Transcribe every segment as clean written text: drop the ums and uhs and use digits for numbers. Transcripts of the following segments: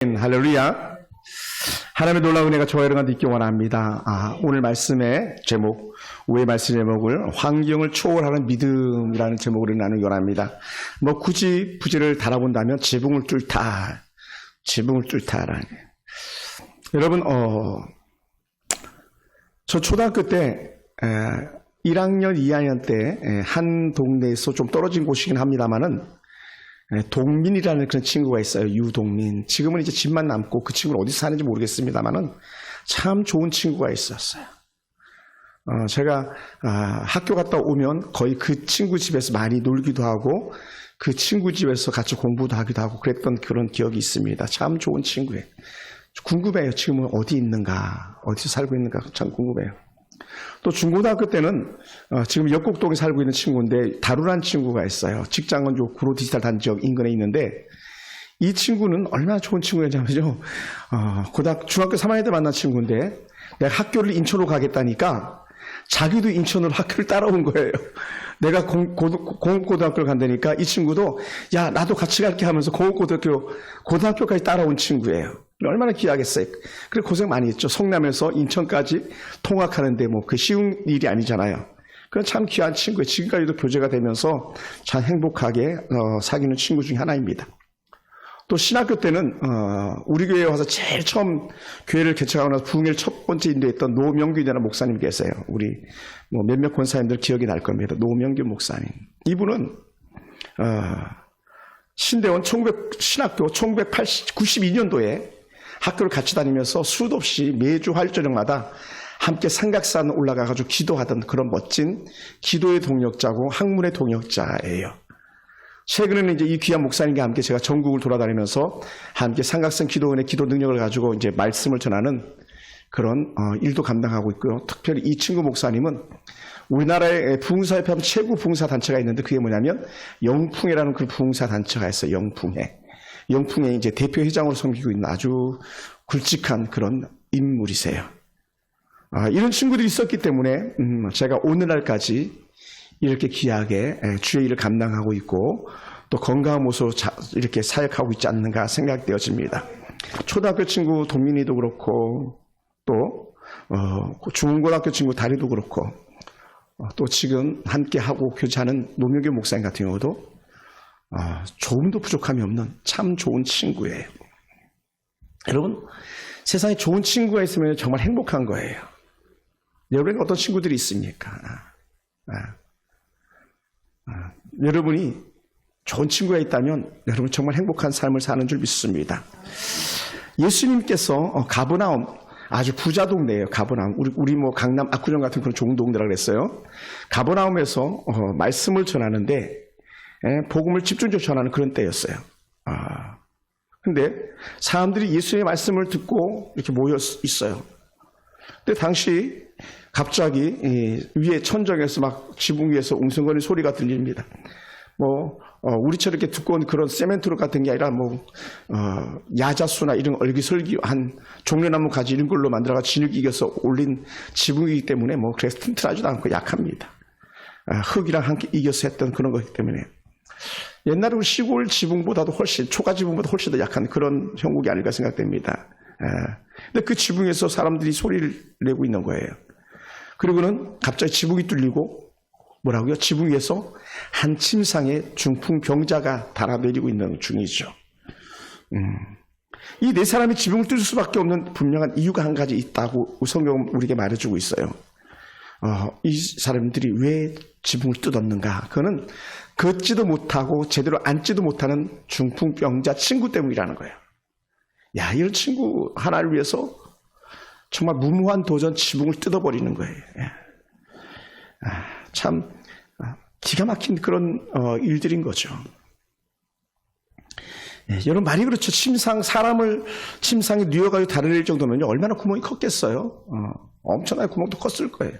할렐루야. 하나님의 놀라운 은혜가 저와 여러분한테 있기 원합니다. 오늘 말씀의 제목, 우리의 말씀 제목을 환경을 초월하는 믿음이라는 제목으로 나누기 원합니다. 굳이 부제를 달아본다면 지붕을 뚫다라는. 여러분, 저 초등학교 때 1학년, 2학년 때 한 동네에서 좀 떨어진 곳이긴 합니다만은 동민이라는 그런 친구가 있어요. 유동민. 지금은 이제 집만 남고 그 친구는 어디서 사는지 모르겠습니다만은 참 좋은 친구가 있었어요. 제가 학교 갔다 오면 거의 그 친구 집에서 많이 놀기도 하고 그 친구 집에서 같이 공부도 하기도 하고 그랬던 그런 기억이 있습니다. 참 좋은 친구예요. 궁금해요. 지금은 어디 있는가, 어디서 살고 있는가 참 궁금해요. 또 중고등학교 때는 지금 역곡동에 살고 있는 친구인데 다루라는 친구가 있어요. 직장은 요 구로 디지털 단지역 인근에 있는데 이 친구는 얼마나 좋은 친구였냐면요. 중학교 3학년 때 만난 친구인데 내가 학교를 인천으로 가겠다니까 자기도 인천으로 학교를 따라온 거예요. 내가 공업고등학교를 간다니까 이 친구도 야 나도 같이 갈게 하면서 고등학교까지 따라온 친구예요. 얼마나 귀하겠어요. 그래 고생 많이 했죠. 성남에서 인천까지 통학하는데 그 쉬운 일이 아니잖아요. 그건 참 귀한 친구예요. 지금까지도 교제가 되면서 참 행복하게 사귀는 친구 중에 하나입니다. 또 신학교 때는 우리 교회에 와서 제일 처음 교회를 개척하고 나서 부흥회를 첫 번째 인도했던 노명균이라는 목사님 계세요. 우리 몇몇 권사님들 기억이 날 겁니다. 노명균 목사님. 이분은 신대원 신학교 1992년도에 학교를 같이 다니면서 수도 없이 매주 화요일 저녁마다 함께 삼각산 올라가가지고 기도하던 그런 멋진 기도의 동역자고 학문의 동역자예요. 최근에는 이제 이 귀한 목사님과 함께 제가 전국을 돌아다니면서 함께 삼각산 기도원의 기도 능력을 가지고 이제 말씀을 전하는 그런 일도 감당하고 있고요. 특별히 이 친구 목사님은 우리나라의 부흥사협회 하면 최고 부흥사 단체가 있는데 그게 뭐냐면 영풍회라는 그 부흥사 단체가 있어요. 영풍회 이제 대표 회장으로 섬기고 있는 아주 굵직한 그런 인물이세요. 이런 친구들이 있었기 때문에 제가 오늘날까지 이렇게 귀하게 주의 일을 감당하고 있고 또 건강한 모습으로 이렇게 사역하고 있지 않는가 생각되어집니다. 초등학교 친구 동민이도 그렇고 또 중고등학교 친구 다리도 그렇고 또 지금 함께하고 교제하는 노명규 목사님 같은 경우도 조금도 부족함이 없는 참 좋은 친구예요. 여러분 세상에 좋은 친구가 있으면 정말 행복한 거예요. 여러분에게 어떤 친구들이 있습니까? 여러분이 좋은 친구가 있다면 여러분 정말 행복한 삶을 사는 줄 믿습니다. 예수님께서 가버나움 아주 부자 동네예요. 가버나움 우리 강남 압구정 같은 그런 좋은 동네라고 그랬어요. 가버나움에서 말씀을 전하는데 복음을 집중적으로 전하는 그런 때였어요. 근데 사람들이 예수의 말씀을 듣고 이렇게 모여 있어요. 근데 당시 갑자기 위에 천정에서 막 지붕 위에서 웅성거리는 소리가 들립니다. 우리처럼 이렇게 두꺼운 그런 세멘트로 같은 게 아니라 야자수나 이런 얼기설기한 종려나무 가지 이런 걸로 만들어가 진흙 이겨서 올린 지붕이기 때문에 그래서 튼튼하지도 않고 약합니다. 흙이랑 함께 이겨서 했던 그런 거기 때문에 옛날에 우리 시골 지붕보다도 훨씬 초가 지붕보다 훨씬 더 약한 그런 형국이 아닐까 생각됩니다. 근데 그 지붕에서 사람들이 소리를 내고 있는 거예요. 그리고는 갑자기 지붕이 뚫리고 뭐라고요? 지붕 위에서 한 침상에 중풍병자가 달아내리고 있는 중이죠. 이 네 사람이 지붕을 뚫을 수밖에 없는 분명한 이유가 한 가지 있다고 성경은 우리에게 말해주고 있어요. 이 사람들이 왜 지붕을 뜯었는가? 그거는 걷지도 못하고 제대로 앉지도 못하는 중풍병자 친구 때문이라는 거예요. 야, 이런 친구 하나를 위해서 정말 무모한 도전 지붕을 뜯어버리는 거예요. 참 기가 막힌 그런 일들인 거죠. 여러분 말이 그렇죠. 사람을 침상에 뉘어가지고 다뤄낼 정도면요 얼마나 구멍이 컸겠어요. 엄청나게 구멍도 컸을 거예요.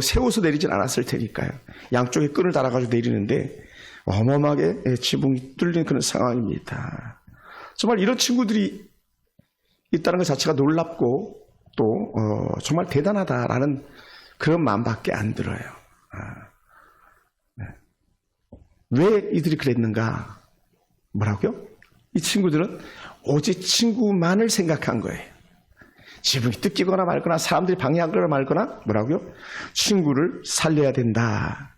세워서 내리진 않았을 테니까요. 양쪽에 끈을 달아가지고 내리는데 어마어마하게 지붕이 뚫린 그런 상황입니다. 정말 이런 친구들이 있다는 것 자체가 놀랍고 또 정말 대단하다라는 그런 마음밖에 안 들어요. 왜 이들이 그랬는가? 뭐라고요? 이 친구들은 오직 친구만을 생각한 거예요. 지붕이 뜯기거나 말거나 사람들이 방해하거나 말거나 뭐라고요? 친구를 살려야 된다.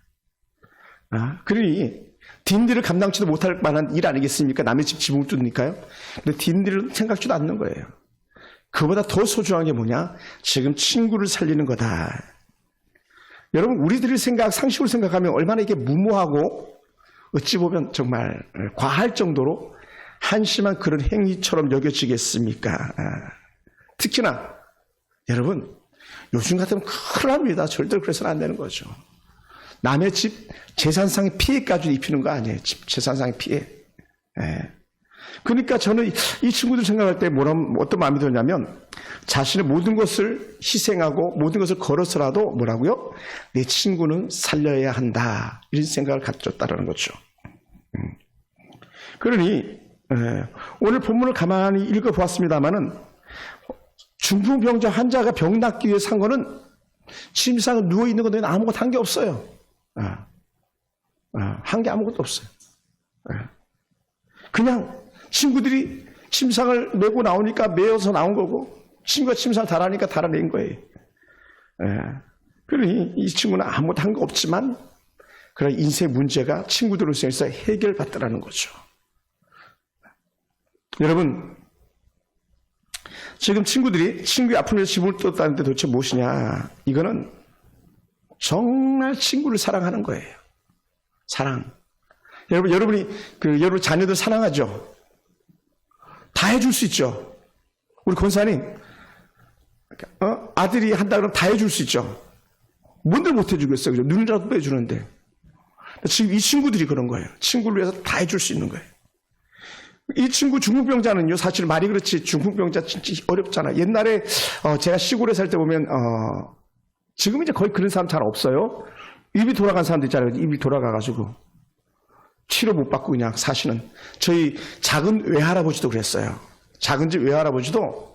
그러니 딘디를 감당치도 못할 만한 일 아니겠습니까? 남의 집 지붕을 뚫으니까요. 근데 딘디를 생각지도 않는 거예요. 그보다 더 소중한 게 뭐냐? 지금 친구를 살리는 거다. 여러분, 우리들의 상식으로 생각하면 얼마나 이게 무모하고 어찌 보면 정말 과할 정도로 한심한 그런 행위처럼 여겨지겠습니까? 특히나 여러분, 요즘 같으면 큰일 납니다. 절대로 그래서는 안 되는 거죠. 남의 집 재산상의 피해까지 입히는 거 아니에요. 집 재산상의 피해. 그러니까 저는 이 친구들 생각할 때 어떤 마음이 들냐면 자신의 모든 것을 희생하고 모든 것을 걸어서라도 뭐라고요? 내 친구는 살려야 한다. 이런 생각을 가졌다는 거죠. 그러니 오늘 본문을 가만히 읽어보았습니다마는 중풍병자 환자가 병 낫기 위해 산 거는 침상에 누워있는 것 외에는 아무것도 한 게 없어요. 한 게 아무것도 없어요. 그냥 친구들이 침상을 메고 나오니까 메어서 나온 거고 친구가 침상을 달아니까 달아낸 거예요. 그러니 이 친구는 아무것도 한 거 없지만 그런 인생의 문제가 친구들로서 해결받더라는 거죠. 여러분, 지금 친구들이 친구의 아픔에서 집을 떴다는데 도대체 무엇이냐? 이거는 정말 친구를 사랑하는 거예요. 사랑. 여러분이 여러분 자녀들 사랑하죠? 다 해줄 수 있죠? 우리 권사님, 아들이 한다 그러면 다 해줄 수 있죠? 뭔들 못 해주겠어요? 그죠? 눈이라도 빼주는데. 지금 이 친구들이 그런 거예요. 친구를 위해서 다 해줄 수 있는 거예요. 이 친구 중풍병자는요, 사실 말이 그렇지, 중풍병자 진짜 어렵잖아. 옛날에, 제가 시골에 살 때 보면, 지금 이제 거의 그런 사람 잘 없어요. 입이 돌아간 사람들 있잖아요. 입이 돌아가가지고. 치료 못 받고 그냥 사시는. 저희 작은 외할아버지도 그랬어요. 작은 집 외할아버지도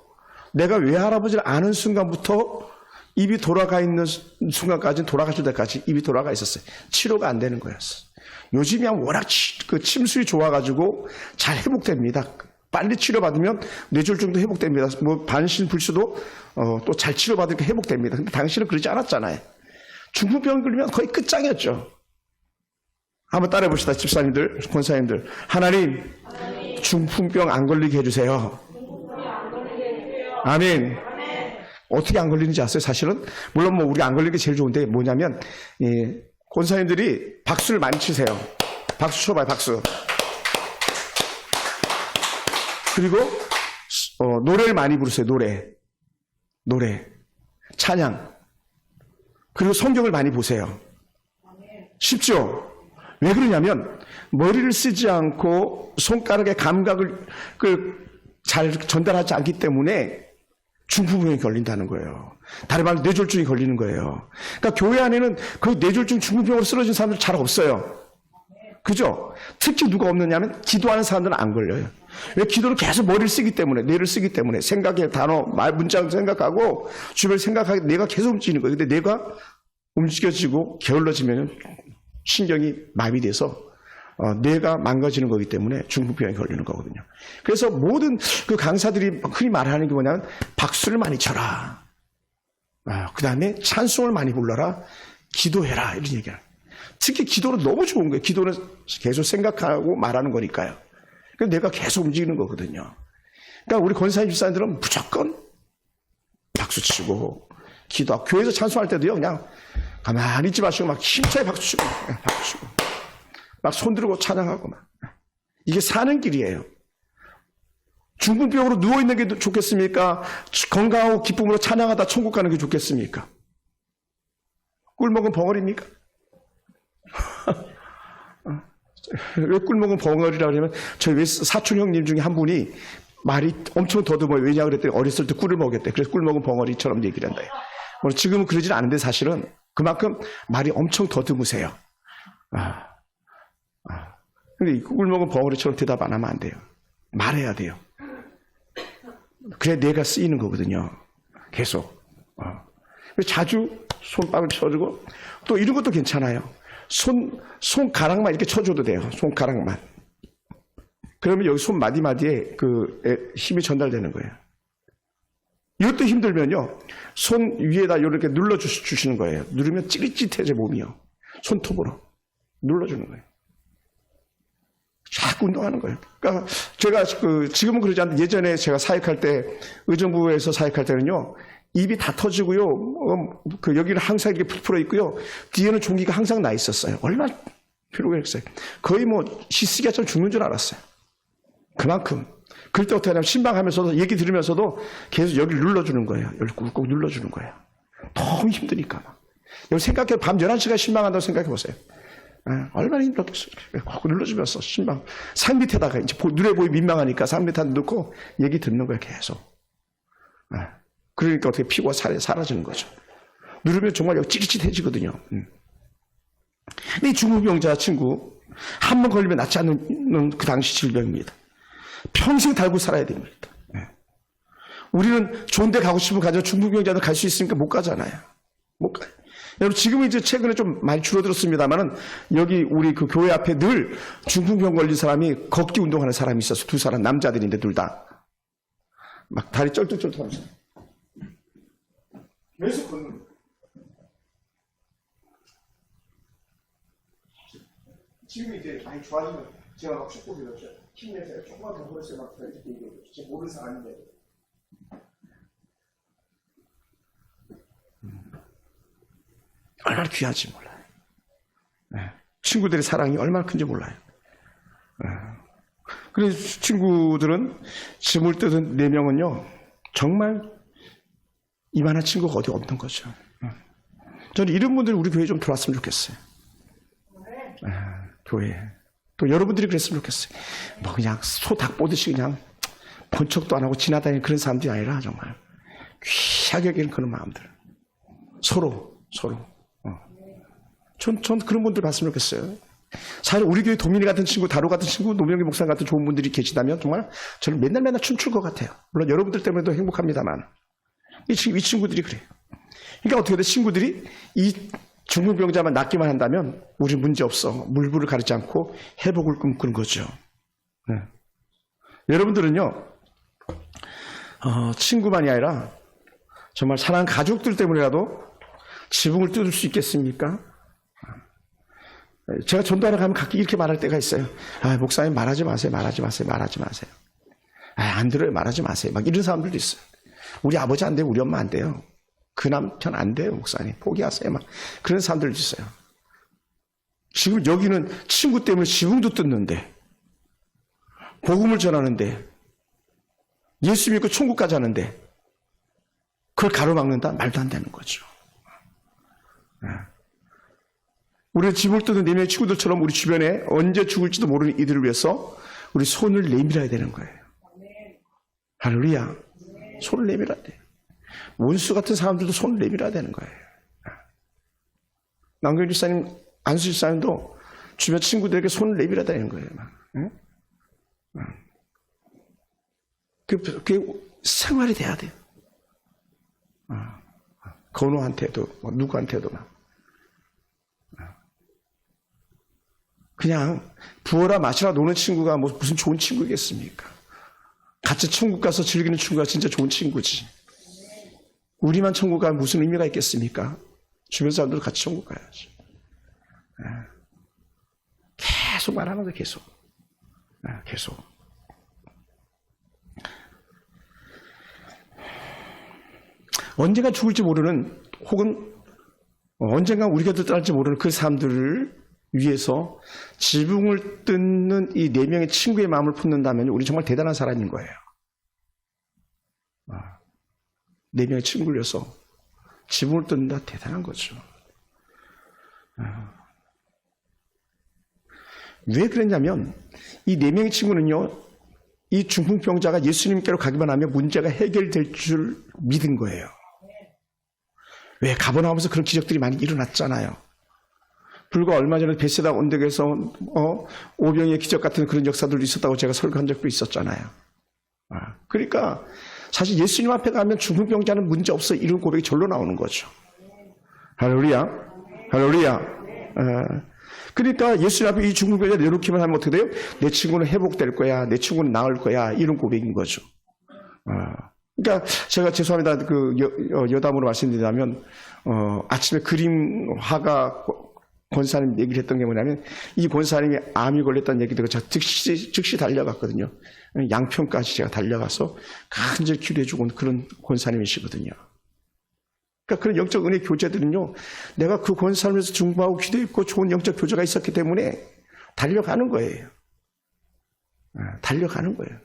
내가 외할아버지를 아는 순간부터 입이 돌아가 있는 순간까지는 돌아가실 때까지 입이 돌아가 있었어요. 치료가 안 되는 거였어요. 요즘이야 워낙 침술이 좋아가지고 잘 회복됩니다. 빨리 치료받으면 뇌졸중도 회복됩니다. 뭐 반신불수도 또 잘 치료받으니까 회복됩니다. 근데 당신은 그러지 않았잖아요. 중풍병 걸리면 거의 끝장이었죠. 한번 따라해 봅시다. 집사님들, 권사님들. 하나님, 중풍병 안 걸리게 해주세요. 아멘. 어떻게 안 걸리는지 아세요? 사실은 물론 뭐 우리가 안 걸리는 게 제일 좋은데 뭐냐면 권사님들이 박수를 많이 치세요. 박수 쳐봐요. 박수. 그리고 노래를 많이 부르세요. 노래 찬양. 그리고 성경을 많이 보세요. 쉽죠? 왜 그러냐면 머리를 쓰지 않고 손가락의 감각을 잘 전달하지 않기 때문에 중풍병이 걸린다는 거예요. 다른 말로 뇌졸중이 걸리는 거예요. 그러니까 교회 안에는 거의 뇌졸중 중풍병으로 쓰러진 사람들 잘 없어요. 그죠? 특히 누가 없느냐면 기도하는 사람들은 안 걸려요. 왜? 기도를 계속 머리를 쓰기 때문에, 뇌를 쓰기 때문에 생각의 단어, 말, 문장 생각하고 주변을 생각하기 뇌가 계속 움직이는 거예요. 근데 뇌가 움직여지고 게을러지면 신경이 마비돼서 뇌가 망가지는 거기 때문에 중풍병이 걸리는 거거든요. 그래서 모든 그 강사들이 흔히 말하는 게 뭐냐면 박수를 많이 쳐라. 그 다음에 찬송을 많이 불러라. 기도해라. 이런 얘기를. 특히 기도는 너무 좋은 거예요. 기도는 계속 생각하고 말하는 거니까요. 그래서 뇌가 계속 움직이는 거거든요. 그러니까 우리 권사님 집사님들은 무조건 박수 치고 기도하고 교회에서 찬송할 때도요. 그냥 가만히 있지 마시고 막 힘차게 박수 치고 막 손 들고 찬양하고 막. 이게 사는 길이에요. 중풍병으로 누워있는 게 좋겠습니까? 건강하고 기쁨으로 찬양하다 천국 가는 게 좋겠습니까? 꿀먹은 벙어리입니까? 왜 꿀먹은 벙어리라 그러면 저희 사촌 형님 중에 한 분이 말이 엄청 더듬어요. 왜냐 그랬더니 어렸을 때 꿀을 먹였대. 그래서 꿀먹은 벙어리처럼 얘기를 한다. 지금은 그러진 않은데 사실은 그만큼 말이 엄청 더듬으세요. 근데 꿀먹은 벙어리처럼 대답 안 하면 안 돼요. 말해야 돼요. 그래야 뇌가 쓰이는 거거든요. 계속. 자주 손뼉을 쳐주고 또 이런 것도 괜찮아요. 손가락만 이렇게 쳐줘도 돼요. 손가락만. 그러면 여기 손 마디마디에 힘이 전달되는 거예요. 이것도 힘들면요, 손 위에다 이렇게 눌러주시는 거예요. 누르면 찌릿찌릿해져, 몸이요. 손톱으로 눌러주는 거예요. 자꾸 운동하는 거예요. 그러니까 제가 지금은 그러지 않는데 예전에 제가 사역할 때, 의정부에서 사역할 때는요, 입이 다 터지고요, 여기는 항상 이렇게 풀어 있고요, 뒤에는 종기가 항상 나 있었어요. 얼마나 피로가 있어요. 거의 시스기야처럼 죽는 줄 알았어요. 그만큼. 그럴 때 어떻게 하냐면 신방하면서도 얘기 들으면서도 계속 여기를 눌러주는 거예요. 여기 꾹꾹 눌러주는 거예요. 너무 힘드니까. 여기 생각해, 밤 11시간 신방한다고 생각해 보세요. 얼마나 힘들었겠어요. 꾹 눌러주면서 신방. 상 밑에다가 이제 눈에 보이 민망하니까 상 밑에다 넣고 얘기 듣는 거예요, 계속. 그러니까 어떻게 피고가 사라지는 거죠. 누르면 정말 여기 찌릿찌릿해지거든요. 근데 이 중풍병자 친구, 한 번 걸리면 낫지 않는 그 당시 질병입니다. 평생 달고 살아야 됩니다. 우리는 좋은 데 가고 싶으면 가죠. 중풍병자들 갈 수 있으니까 못 가잖아요. 못 가요. 여러분, 지금은 이제 최근에 좀 많이 줄어들었습니다만은, 여기 우리 그 교회 앞에 늘 중풍병 걸린 사람이 걷기 운동하는 사람이 있어서, 두 사람, 남자들인데 둘 다. 막 다리 쩔뚝쩔뚝 하면서. 계속 걷는 거예요. 지금 이제 많이 좋아지면 제가 막 축구 배웠죠. 힘내서 조금만 더 보였어요. 막 이렇게 얘기해요. 제가 모르는 사람인데. 얼마나 귀한지 몰라요. 친구들의 사랑이 얼마나 큰지 몰라요. 그래서 친구들은 짐을 뜯은 4명은요, 정말 이만한 친구가 어디 없는 거죠. 저는 이런 분들이 우리 교회에 좀 들어왔으면 좋겠어요. 교회에. 또 여러분들이 그랬으면 좋겠어요. 뭐 그냥 소 닭 보듯이 그냥 번쩍도 안 하고 지나다니는 그런 사람들이 아니라 정말 귀하게 여기는 그런 마음들. 서로. 전 그런 분들 봤으면 좋겠어요. 사실 우리 교회 도민이 같은 친구, 다로 같은 친구, 노명기 목사님 같은 좋은 분들이 계시다면 정말 저는 맨날 춤출 것 같아요. 물론 여러분들 때문에도 행복합니다만. 이 친구들이 그래요. 그러니까 어떻게 돼? 친구들이 이 중풍병자만 낫기만 한다면 우리 문제 없어. 물불을 가리지 않고 회복을 꿈꾸는 거죠. 여러분들은요, 친구만이 아니라 정말 사랑하는 가족들 때문이라도 지붕을 뜯을 수 있겠습니까? 제가 전도하러 가면 가끔 이렇게 말할 때가 있어요. 목사님 말하지 마세요. 안 들어요. 말하지 마세요. 막 이런 사람들도 있어요. 우리 아버지 안 돼요. 우리 엄마 안 돼요. 그 남편 안 돼요. 목사님 포기하세요. 막 그런 사람들도 있어요. 지금 여기는 친구 때문에 지붕도 뜯는데, 복음을 전하는데, 예수 믿고 천국 가자는데 그걸 가로막는다? 말도 안 되는 거죠. 우리가 집을 뜯는 4명의 친구들처럼 우리 주변에 언제 죽을지도 모르는 이들을 위해서 우리 손을 내밀어야 되는 거예요. 할렐루야. 손을 내밀어야 돼요. 원수 같은 사람들도 손을 내밀어야 되는 거예요. 남경주 집사님, 안수 집사님도 주변 친구들에게 손을 내밀어야 되는 거예요. 그게 생활이 돼야 돼요. 건우한테도, 누구한테도 막. 그냥 부어라 마시라 노는 친구가 무슨 좋은 친구겠습니까? 같이 천국 가서 즐기는 친구가 진짜 좋은 친구지. 우리만 천국 가면 무슨 의미가 있겠습니까? 주변 사람들도 같이 천국 가야지. 계속 말하는 거예요. 계속. 언젠가 죽을지 모르는, 혹은 언젠가 우리 곁을 떠날지 모르는 그 사람들을 위해서 지붕을 뜯는 이 4명의 친구의 마음을 품는다면 우리 정말 대단한 사람인 거예요. 4명의 친구를 위해서 지붕을 뜯는다, 대단한 거죠. 왜 그랬냐면 이 4명의 친구는요, 이 중풍병자가 예수님께로 가기만 하면 문제가 해결될 줄 믿은 거예요. 왜? 가버나움에서 그런 기적들이 많이 일어났잖아요. 불과 얼마 전에 베세다 언덕에서 오병이의 기적 같은 그런 역사들도 있었다고 제가 설교한 적도 있었잖아요. 그러니까 사실 예수님 앞에 가면 중풍병자는 문제 없어, 이런 고백이 절로 나오는 거죠. 할렐루야. 그러니까 예수님 앞에 이 죽은 여자 내놓기만 하면 어떻게 돼요? 내 친구는 회복될 거야. 내 친구는 나을 거야. 이런 고백인 거죠. 그러니까 제가 죄송합니다. 그 여담으로 말씀드리자면 아침에 그림화가 권사님 얘기를 했던 게 뭐냐면 이 권사님이 암이 걸렸다는 얘기 듣고 제가 즉시 달려갔거든요. 양평까지 제가 달려가서 간절히 기도해주고 그런 권사님이시거든요. 그러니까 그런 영적 은혜 교제들은요, 내가 그 권사님에서 중보하고 기도했고 좋은 영적 교제가 있었기 때문에 달려가는 거예요. 달려가는 거예요.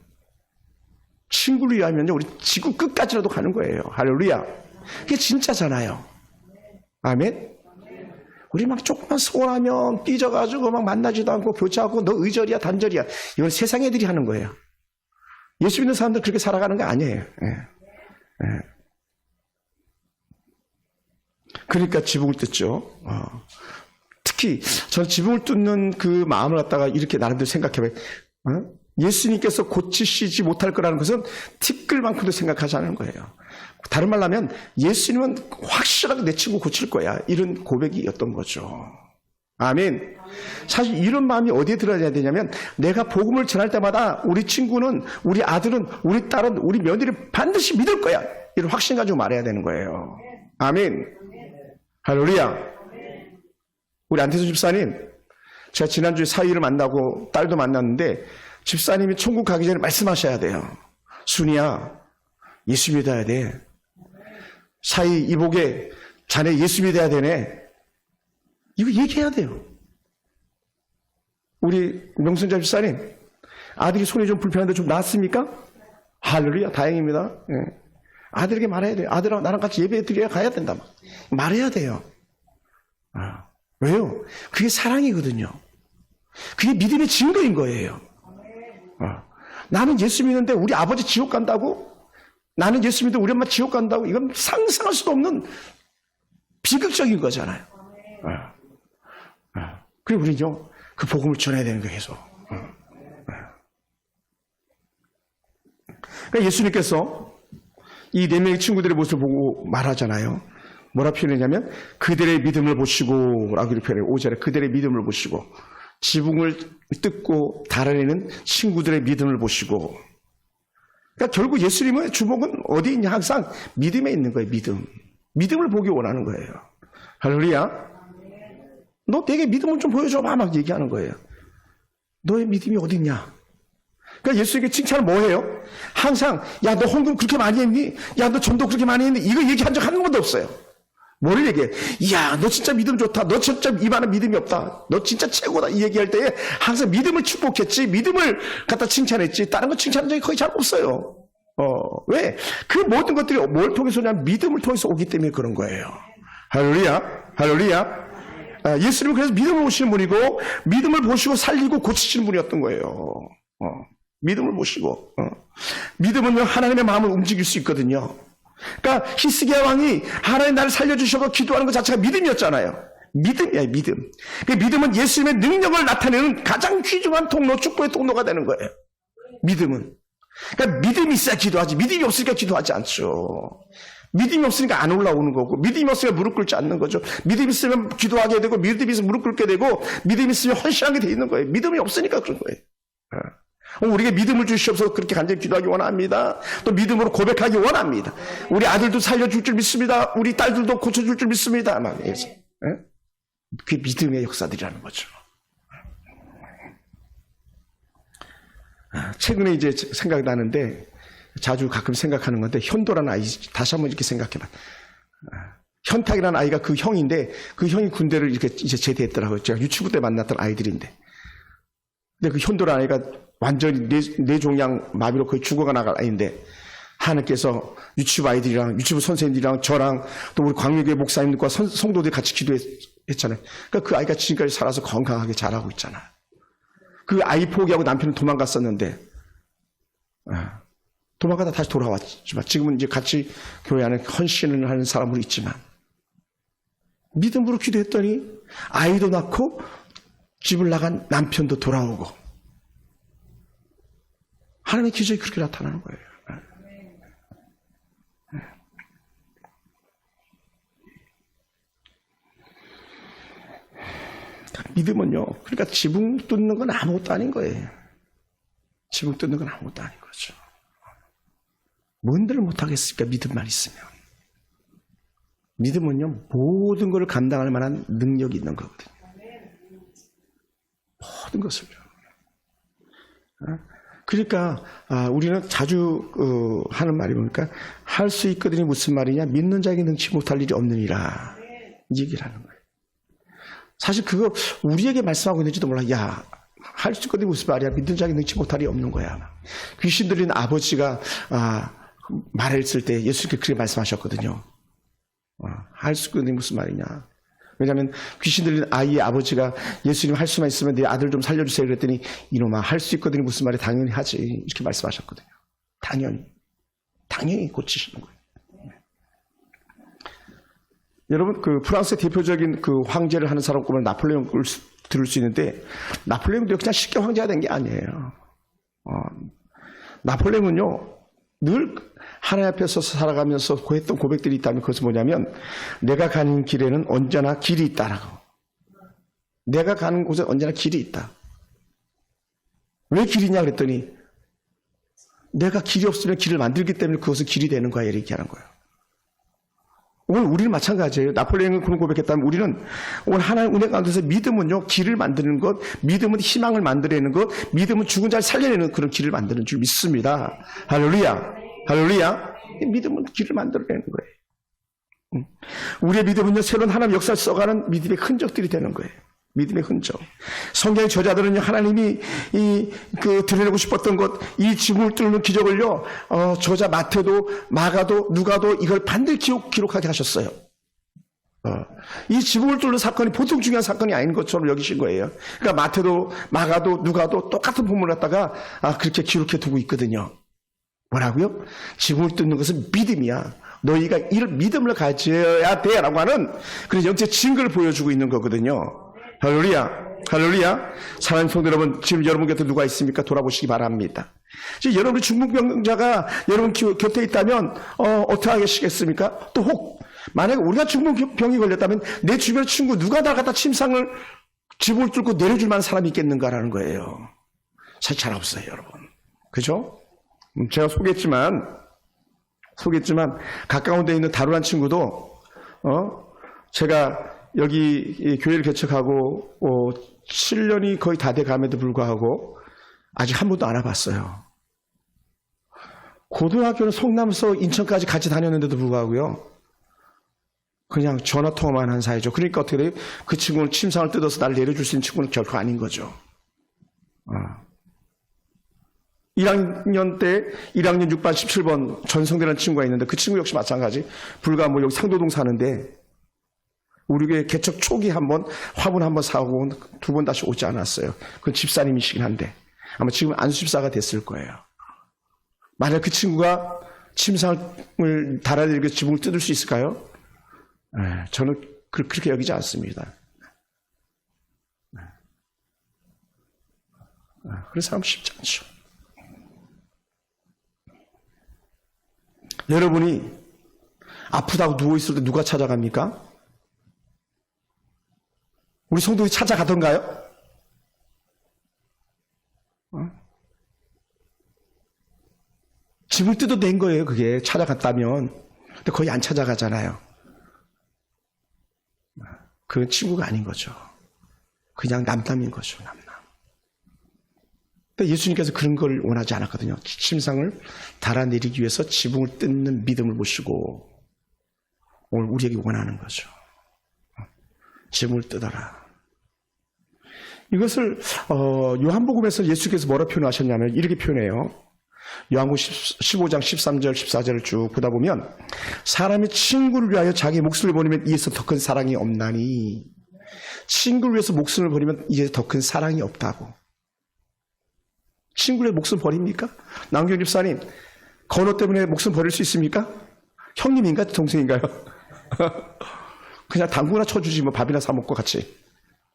친구를 위하면요, 우리 지구 끝까지라도 가는 거예요. 할렐루야. 그게 진짜잖아요. 아멘. 우리 막 조금만 소원하면 삐져가지고 막 만나지도 않고 교제하고 너 의절이야 단절이야. 이건 세상 애들이 하는 거예요. 예수 믿는 사람들 그렇게 살아가는 거 아니에요. 그러니까 지붕을 뜯죠. 특히 저는 지붕을 뜯는 그 마음을 갖다가 이렇게 나름대로 생각해봐요. 예수님께서 고치시지 못할 거라는 것은 티끌만큼도 생각하지 않는 거예요. 다른 말로 하면 예수님은 확실하게 내 친구 고칠 거야. 이런 고백이었던 거죠. 아멘. 사실 이런 마음이 어디에 들어야 되냐면 내가 복음을 전할 때마다 우리 친구는, 우리 아들은, 우리 딸은, 우리 며느리를 반드시 믿을 거야. 이런 확신 가지고 말해야 되는 거예요. 아멘. 할렐루야. 우리 안태수 집사님, 제가 지난주에 사위를 만나고 딸도 만났는데 집사님이 천국 가기 전에 말씀하셔야 돼요. 순이야, 예수 믿어야 돼. 사위 이복에 자네 예수 믿어야 되네. 이거 얘기해야 돼요. 우리 명순자 집사님, 아들이 손이 좀 불편한데 좀 나았습니까? 할렐루야, 다행입니다. 예. 아들에게 말해야 돼요. 아들아, 나랑 같이 예배 드려야 가야 된다. 말해야 돼요. 왜요? 그게 사랑이거든요. 그게 믿음의 증거인 거예요. 나는 예수 믿는데 우리 아버지 지옥 간다고? 나는 예수 믿는데 우리 엄마 지옥 간다고? 이건 상상할 수도 없는 비극적인 거잖아요. 그리고 우리는요, 그 복음을 전해야 되는 거예요, 계속. 그러니까 예수님께서 이 네 명의 친구들의 모습을 보고 말하잖아요. 뭐라 표현했냐면 그들의 믿음을 보시고 라고 이렇게 표현해요. 5절에 그들의 믿음을 보시고, 지붕을 뜯고 달아내는 친구들의 믿음을 보시고. 그러니까 결국 예수님의 주목은 어디 있냐? 항상 믿음에 있는 거예요. 믿음을 보기 원하는 거예요. 할렐루야. 너 내게 믿음을 좀 보여줘봐 막 얘기하는 거예요. 너의 믿음이 어디 있냐? 그러니까 예수에게 칭찬을 뭐 해요? 항상 야, 너 헌금 그렇게 많이 했니? 야, 너 전도 그렇게 많이 했니? 이거 얘기한 적 한 번도 없어요. 뭐를 얘기해? 야, 너 진짜 믿음 좋다. 너 진짜 이만한 믿음이 없다. 너 진짜 최고다. 이 얘기할 때에 항상 믿음을 축복했지, 믿음을 갖다 칭찬했지, 다른 거 칭찬한 적이 거의 잘 없어요. 왜? 그 모든 것들이 뭘 통해서 오냐면 믿음을 통해서 오기 때문에 그런 거예요. 할렐루야. 할렐루야. 예수님은 그래서 믿음을 보시는 분이고, 믿음을 보시고 살리고 고치시는 분이었던 거예요. 믿음을 보시고. 믿음은요, 하나님의 마음을 움직일 수 있거든요. 그러니까 히스기야 왕이 하나님 나를 살려주셔서 기도하는 것 자체가 믿음이었잖아요. 믿음이야, 믿음. 그 믿음은 예수님의 능력을 나타내는 가장 귀중한 통로, 축복의 통로가 되는 거예요. 믿음은. 그러니까 믿음이 있어야 기도하지. 믿음이 없으니까 기도하지 않죠. 믿음이 없으니까 안 올라오는 거고, 믿음이 없으면 무릎 꿇지 않는 거죠. 믿음이 있으면 기도하게 되고, 믿음이 있으면 무릎 꿇게 되고, 믿음이 있으면 헌신하게 돼 있는 거예요. 믿음이 없으니까 그런 거예요. 우리에게 믿음을 주시옵소서. 그렇게 간절히 기도하기 원합니다. 또 믿음으로 고백하기 원합니다. 우리 아들도 살려줄 줄 믿습니다. 우리 딸들도 고쳐줄 줄 믿습니다. 막 해서. 그게 믿음의 역사들이라는 거죠. 최근에 이제 생각이 나는데, 자주 가끔 생각하는 건데, 현도라는 아이, 다시 한번 이렇게 생각해봐. 현탁이라는 아이가 그 형인데, 그 형이 군대를 이렇게 이제 제대했더라고요. 제가 유치부 때 만났던 아이들인데. 근데 그 현도라는 아이가 완전히 뇌종양 마비로 거의 죽어가 나갈 아이인데, 하나님께서 유치부 아이들이랑, 유치부 선생님들이랑 저랑 또 우리 광명교회 목사님들과 성도들이 같이 기도했잖아요. 그러니까 그 아이가 지금까지 살아서 건강하게 자라고 있잖아요. 그 아이 포기하고 남편은 도망갔었는데, 도망가다 다시 돌아왔지만, 지금은 이제 같이 교회 안에 헌신을 하는 사람으로 있지만, 믿음으로 기도했더니, 아이도 낳고, 집을 나간 남편도 돌아오고, 하나님의 기적이 그렇게 나타나는 거예요. 믿음은요. 그러니까 지붕 뚫는 건 아무것도 아닌 거예요. 지붕 뚫는 건 아무것도 아닌 거죠. 뭔들을 못하겠습니까? 믿음만 있으면. 믿음은요. 모든 것을 감당할 만한 능력이 있는 거거든요. 모든 것을요. 그러니까 우리는 자주 하는 말이 뭡니까? 할 수 있거든이 무슨 말이냐? 믿는 자에게 능치 못할 일이 없느니라. 이 얘기를 하는 거예요. 사실 그거 우리에게 말씀하고 있는지도 몰라. 야, 할 수 있거든이 무슨 말이야? 믿는 자에게 능치 못할 일이 없는 거야. 귀신 들린 아버지가 말했을 때 예수님께 그렇게 말씀하셨거든요. 할 수 있거든이 무슨 말이냐? 왜냐하면 귀신 들린 아이의 아버지가 예수님 할 수만 있으면 내 아들 좀 살려주세요 그랬더니 이놈아 할 수 있거든이 무슨 말이 당연히 하지 이렇게 말씀하셨거든요. 당연히 고치시는 거예요. 여러분 그 프랑스의 대표적인 그 황제를 하는 사람 꼽으면 나폴레옹을 들을 수 있는데 나폴레옹도 그냥 쉽게 황제가 된 게 아니에요. 나폴레옹은요 늘 하나님 앞에 서서 살아가면서 했던 고백들이 있다면 그것은 뭐냐면 내가 가는 길에는 언제나 길이 있다라고. 내가 가는 곳에 언제나 길이 있다. 왜 길이냐 그랬더니 내가 길이 없으면 길을 만들기 때문에 그것은 길이 되는 거야 이렇게 하는 거예요. 오늘 우리는 마찬가지예요. 나폴레옹은 그런 고백했다면 우리는 오늘 하나님 은혜 가운데서 믿음은요 길을 만드는 것, 믿음은 희망을 만들어내는 것, 믿음은 죽은 자를 살려내는 그런 길을 만드는 줄 믿습니다. 할렐루야. 할렐루야. 믿음은 길을 만들어내는 거예요. 우리의 믿음은요 새로운 하나님 역사를 써가는 믿음의 흔적들이 되는 거예요. 믿음의 흔적. 성경의 저자들은요 하나님이 드러내고 싶었던 것, 이 지붕을 뚫는 기적을요 저자 마태도 마가도 누가도 이걸 반드시 기록하게 하셨어요. 이 지붕을 뚫는 사건이 보통 중요한 사건이 아닌 것처럼 여기신 거예요. 그러니까 마태도 마가도 누가도 똑같은 본문을 갖다가 그렇게 기록해 두고 있거든요. 뭐라고요? 지붕을 뚫는 것은 믿음이야. 너희가 이 믿음을 가져야 돼 라고 하는 그런 영적 증거를 보여주고 있는 거거든요. 할렐루야. 할렐루야. 사랑하는 성도 여러분, 지금 여러분 곁에 누가 있습니까? 돌아보시기 바랍니다. 지금 여러분이 중풍병자가 여러분 곁에 있다면 어떻게 하시겠습니까? 또 혹 만약에 우리가 중풍병이 걸렸다면 내 주변 친구 누가 나 갖다 침상을 지붕을 뚫고 내려줄 만한 사람이 있겠는가라는 거예요. 사실 잘 없어요 여러분. 그죠? 제가 소개했지만 가까운 데 있는 다루란 친구도 제가 여기 교회를 개척하고 7년이 거의 다 돼 감에도 불구하고 아직 한 번도 안 와봤어요. 고등학교는 성남에서 인천까지 같이 다녔는데도 불구하고요. 그냥 전화통화만 한 사이죠. 그러니까 어떻게 돼요? 그 친구는 침상을 뜯어서 날 내려줄 수 있는 친구는 결코 아닌 거죠. 1학년 때 1학년 6반 17번 전성대라는 친구가 있는데 그 친구 역시 마찬가지. 불과 뭐 여기 상도동 사는데 우리 교회 개척 초기 한번 화분 한번 사고 두 번 다시 오지 않았어요. 그건 집사님이시긴 한데 아마 지금 안수집사가 됐을 거예요. 만약 그 친구가 침상을 달아내리고 지붕을 뜯을 수 있을까요? 저는 그렇게 여기지 않습니다. 그런 사람 쉽지 않죠. 여러분이 아프다고 누워있을 때 누가 찾아갑니까? 우리 성도들이 찾아가던가요? 집을 뜯어낸 거예요, 그게. 찾아갔다면. 근데 거의 안 찾아가잖아요. 그건 친구가 아닌 거죠. 그냥 남남인 거죠, 남남. 근데 예수님께서 그런 걸 원하지 않았거든요. 침상을 달아내리기 위해서 지붕을 뜯는 믿음을 보시고 오늘 우리에게 원하는 거죠. 지붕을 뜯어라. 이것을 요한복음에서 예수께서 뭐라 표현하셨냐면 이렇게 표현해요. 요한복음 15장 13절 14절을 쭉 보다 보면 사람이 친구를 위하여 자기 목숨을 버리면 이에서 더 큰 사랑이 없나니 친구를 위해서 목숨을 버리면 이에 더 큰 사랑이 없다고. 친구의 목숨 버립니까? 남경 집사님 건호 때문에 목숨 버릴 수 있습니까? 형님인가 동생인가요? 그냥 당구나 쳐주지 뭐 밥이나 사 먹고 같이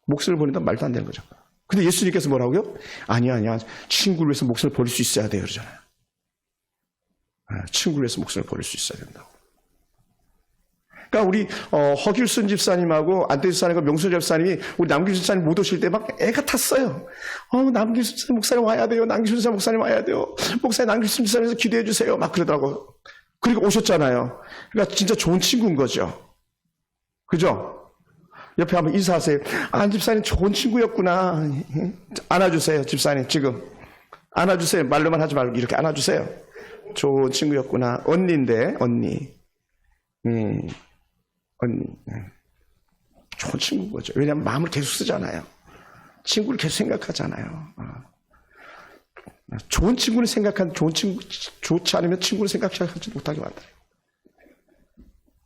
목숨을 버린다면 말도 안 되는 거죠. 근데 예수님께서 뭐라고요? 아니야 친구를 위해서 목숨을 버릴 수 있어야 돼요 그러잖아요. 친구를 위해서 목숨을 버릴 수 있어야 된다고. 그러니까 우리 허길순 집사님하고 안태수 집사님과 명수 집사님이 우리 남기순 집사님 못 오실 때 막 애가 탔어요. 남기순 목사님 와야 돼요. 남기순 목사님 와야 돼요. 목사님 남기순 집사님에서 기도해 주세요. 막 그러더라고. 그리고 오셨잖아요. 그러니까 진짜 좋은 친구인 거죠. 그죠? 옆에 한번 인사하세요. 집사님 좋은 친구였구나. 안아주세요. 집사님 지금. 안아주세요. 말로만 하지 말고 이렇게 안아주세요. 좋은 친구였구나. 언니인데 언니. 언니. 좋은 친구인 거죠. 왜냐하면 마음을 계속 쓰잖아요. 친구를 계속 생각하잖아요. 좋은 친구를 생각하는 좋은 친구, 좋지 않으면 친구를 생각하지 못하게 만들어요.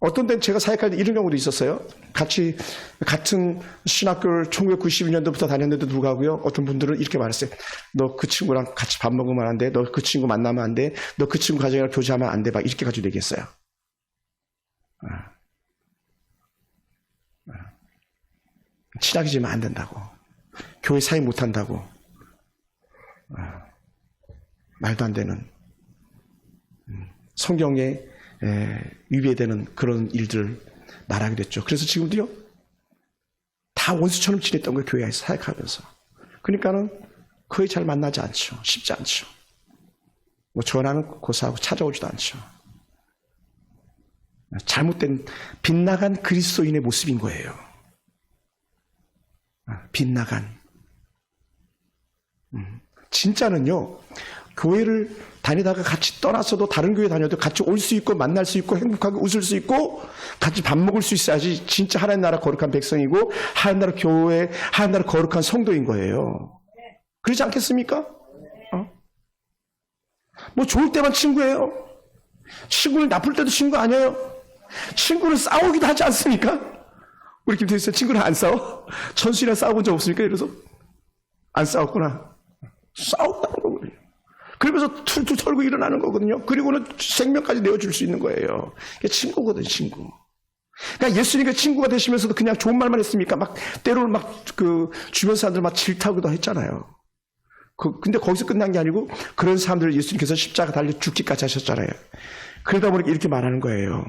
어떤 때는 제가 사역할 때 이런 경우도 있었어요. 같은 신학교를 1992년도부터 다녔는데도 불구하고요. 어떤 분들은 이렇게 말했어요. 너 그 친구랑 같이 밥 먹으면 안 돼. 너 그 친구 만나면 안 돼. 너 그 친구 가정이랑 교제하면 안 돼. 막 이렇게 가지고 얘기했어요. 친하게 안 된다고. 교회 사역 못 한다고. 말도 안 되는. 성경에 위배되는 그런 일들을 말하게 됐죠. 그래서 지금도요, 다 원수처럼 지냈던 거예요. 교회에서 사역하면서. 그러니까는 거의 잘 만나지 않죠. 쉽지 않죠. 뭐 전화는 고사하고 찾아오지도 않죠. 잘못된 빗나간 그리스도인의 모습인 거예요. 빗나간. 진짜는요, 교회를 다니다가 같이 떠나서도 다른 교회 다녀도 같이 올 수 있고 만날 수 있고 행복하게 웃을 수 있고 같이 밥 먹을 수 있어야지 진짜 하나님 나라 거룩한 백성이고 하나님 나라 교회, 하나님 나라 거룩한 성도인 거예요. 그렇지 않겠습니까? 뭐 좋을 때만 친구예요. 친구는 나쁠 때도 친구 아니에요. 친구는 싸우기도 하지 않습니까? 우리 김태희 씨 친구랑 안 싸워? 천수이랑 싸워본 적 없습니까? 이래서 안 싸웠구나. 싸웠다는 거거든요. 그러면서 툴툴 털고 일어나는 거거든요. 그리고는 생명까지 내어줄 수 있는 거예요. 이게 친구거든요, 친구. 그러니까 예수님과 친구가 되시면서도 그냥 좋은 말만 했습니까? 막 때로는 막 그 주변 사람들 막 질타하기도 했잖아요. 근데 거기서 끝난 게 아니고 그런 사람들을 예수님께서 십자가 달려 죽기까지 하셨잖아요. 그러다 보니까 이렇게 말하는 거예요.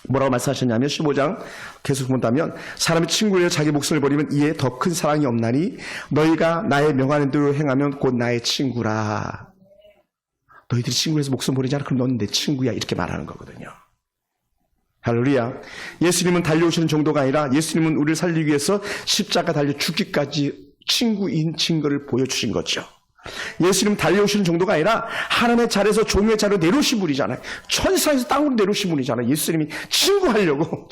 뭐라고 말씀하셨냐면 15장 계속 본다면 사람이 친구를 위해 자기 목숨을 버리면 이에 더 큰 사랑이 없나니 너희가 나의 명하는 대로 행하면 곧 나의 친구라. 너희들이 친구에서 목숨 버리잖아. 그럼 너는 내 친구야. 이렇게 말하는 거거든요. 할렐루야. 예수님은 달려오시는 정도가 아니라 예수님은 우리를 살리기 위해서 십자가 달려 죽기까지 친구인 증거를 보여주신 거죠. 예수님 달려오시는 정도가 아니라 하나님의 자리에서 종의 자리로 내려오신 분이잖아요. 천사에서 땅으로 내려오신 분이잖아요. 예수님이 친구하려고.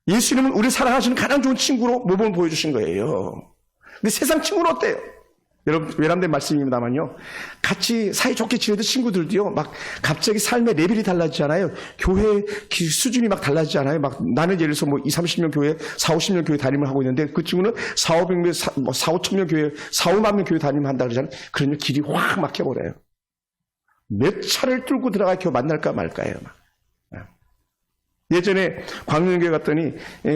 예수님은 우리를 사랑하시는 가장 좋은 친구로 모범을 보여주신 거예요. 근데 세상 친구는 어때요? 여러분 외람된 말씀입니다만요. 같이 사이좋게 지내던 친구들도요. 막 갑자기 삶의 레벨이 달라지잖아요. 교회 수준이 막 달라지잖아요. 막 나는 예를 들어서 뭐 20, 30년 교회, 4, 50년 교회 다니면 하고 있는데 그 친구는 4, 500명, 4, 5천 명 교회, 4, 5만 명 교회 다니면 한다 그러잖아요. 그러면 길이 확 막혀버려요. 몇 차를 뚫고 들어가 교회 만날까 말까예요. 막. 예전에 광명교회 갔더니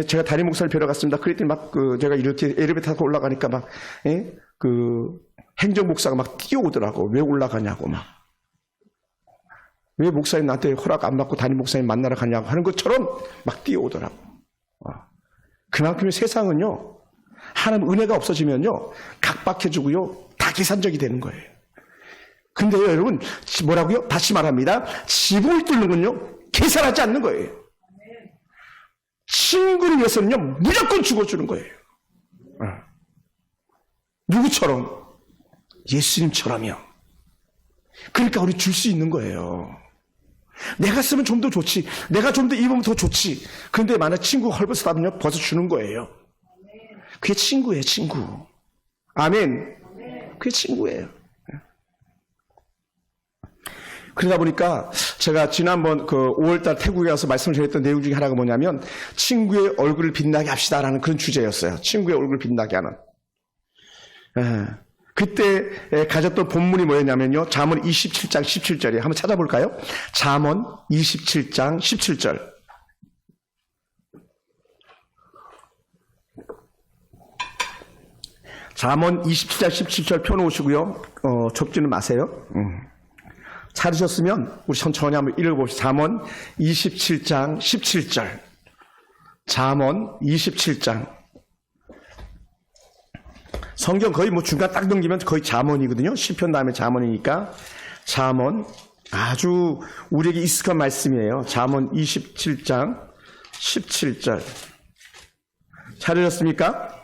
제가 담임 목사를 뵈러 갔습니다. 그랬더니 막 제가 이렇게 엘리베이터 타고 올라가니까 막 행정 목사가 막 뛰어오더라고. 왜 올라가냐고 막. 왜 목사님 나한테 허락 안 받고 담임 목사님 만나러 가냐고 하는 것처럼 막 뛰어오더라고. 그만큼 세상은요. 하나님 은혜가 없어지면요. 각박해지고요. 다 계산적이 되는 거예요. 근데요 여러분 뭐라고요? 다시 말합니다. 지붕을 뚫는 건요. 계산하지 않는 거예요. 친구를 위해서는요. 무조건 죽어주는 거예요. 누구처럼? 예수님처럼요. 그러니까 우리 줄 수 있는 거예요. 내가 쓰면 좀 더 좋지. 내가 좀 더 입으면 더 좋지. 그런데 만약 친구가 헐벗어다면요. 벗어주는 거예요. 그게 친구예요. 친구. 아멘. 그게 친구예요. 그러다 보니까 제가 지난번 5월달 태국에 가서 말씀을 드렸던 내용 중에 하나가 뭐냐면 친구의 얼굴을 빛나게 합시다라는 그런 주제였어요. 친구의 얼굴을 빛나게 하는. 그때 가졌던 본문이 뭐였냐면요. 잠언 27장 17절이에요. 한번 찾아볼까요? 잠언 27장 17절. 잠언 27장 17절 펴놓으시고요. 접지는 마세요. 찾으셨으면 우리 천천히 한번 읽어봅시다. 잠언 27장 17절. 잠언 27장. 성경 거의 뭐 중간 딱 넘기면 거의 잠언이거든요. 시편 다음에 잠언이니까 잠언 아주 우리에게 익숙한 말씀이에요. 잠언 27장 17절. 찾으셨습니까?